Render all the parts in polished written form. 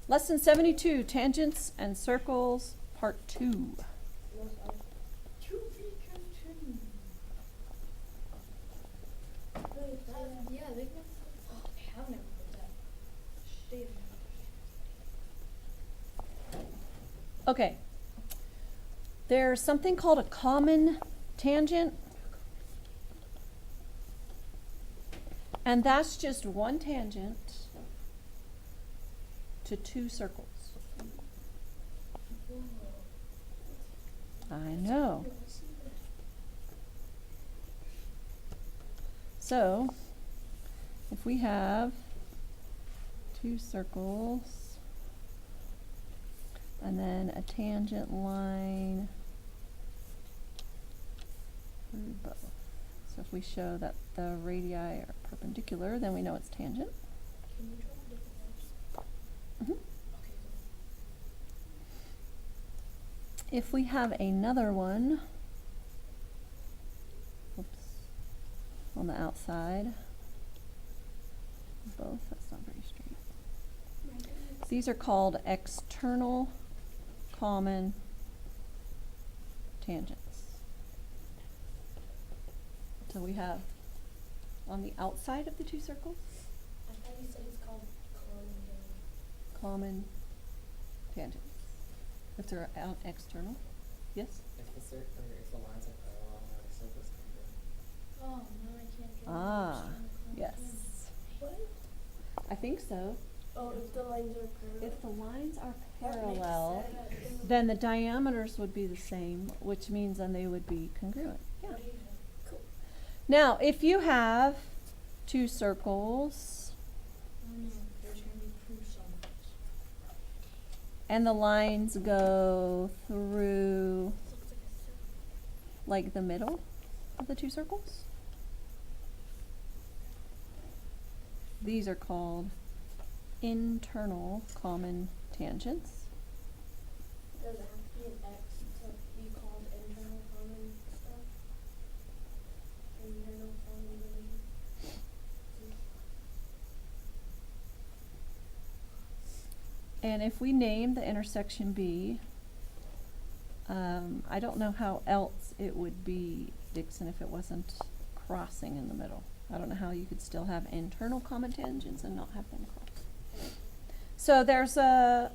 Lesson 72, Tangents and Circles, Part 2. To be continued. Wait, yeah, they can. Oh, they have never put that. They've never. Okay. There's something called a common tangent. And that's just one tangent to two circles. I know. So, if we have two circles and then a tangent line through both. So if we show that the radii are perpendicular, then we know it's tangent. Can you draw different ones? Mhm. Okay, If we have another one, oops, on the outside, both, that's not very straight. good. These are called external common tangents. So we have on the outside of the two circles, I thought you said it's called common tangents. If they're out external, yes? If the lines are parallel, then the circles can be. Oh, now I can't draw. Ah, external common yes. tangents. What? I think so. Oh, if the lines are parallel. If the lines are That makes parallel, sense. then the diameters would be the same, which means then they would be congruent. Yeah. Cool. Now, if you have two circles Oh no, there's gonna be proofs on this. and the lines go through Looks like a circle. like the middle of the two circles, these are called internal common tangents. Does it have to be an X to be called internal common stuff? Internal common division? And if we name the intersection B, I don't know how else it would be, Dixon, if it wasn't crossing in the middle. I don't know how you could still have internal common tangents and not have them cross. So there's a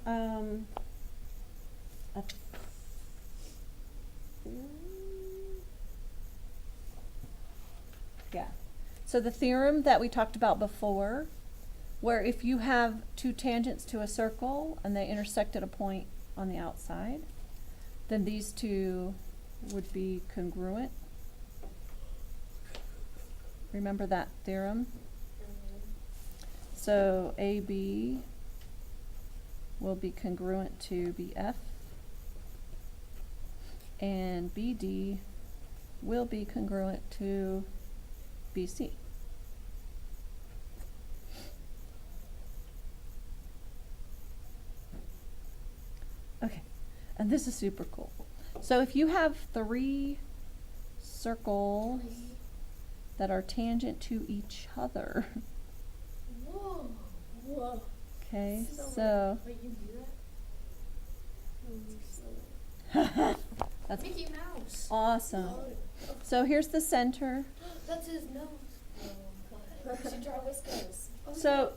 yeah. So the theorem that we talked about before, where if you have two tangents to a circle and they intersect at a point on the outside, then these two would be congruent. Remember that theorem? So AB will be congruent to BF, and BD will be congruent to BC. Okay, and this is super cool. So if you have three circles that are tangent to each other, Whoa. Whoa. okay, So so wait, you do that? that's Mickey Mouse. awesome. So here's the center. That's his nose. You should draw whiskers. So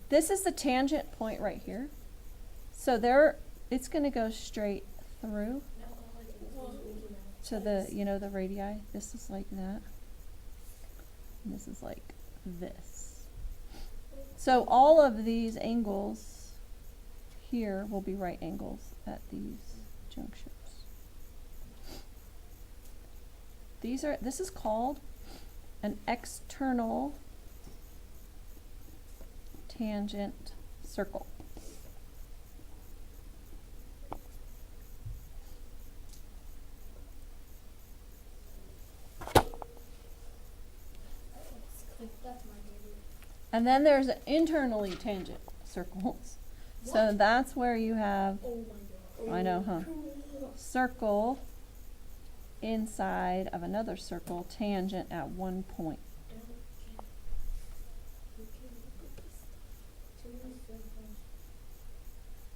this is the tangent point right here. So there, it's going to go straight through to the, you know, the radii. This is like that. And this is like this. So all of these angles here will be right angles at these junctures. This is called an external tangent circle. That's my baby. And then there's internally tangent circles. So What? that's where you have, Oh my god. I know, huh? Circle inside of another circle, tangent at one point.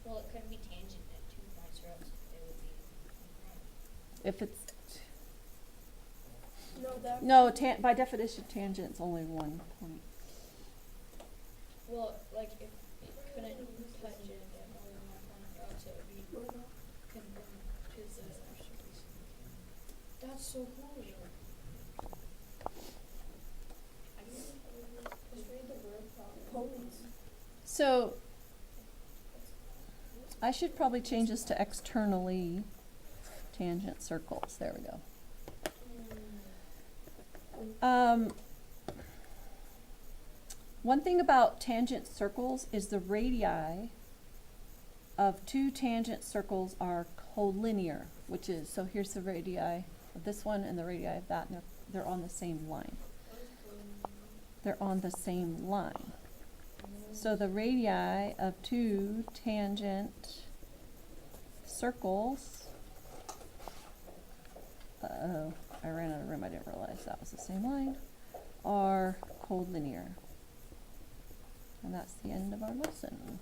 Well, it couldn't be tangent at 2 points or else it would be congruent. If it's, No, that. no, by definition, tangent's only 1 point. Well, like if it couldn't touch it at more than 1 point or else it would be congruent to the. That's so cool. Just read the word problem. So, I should probably change this to externally tangent circles. There we go. One thing about tangent circles is the radii of 2 tangent circles are collinear, which is, so here's the radii of this one and the radii of that, and they're on the same line. They're on the same line. So the radii of 2 tangent circles, uh-oh, I ran out of room, I didn't realize that was the same line, are collinear. And that's the end of our lesson.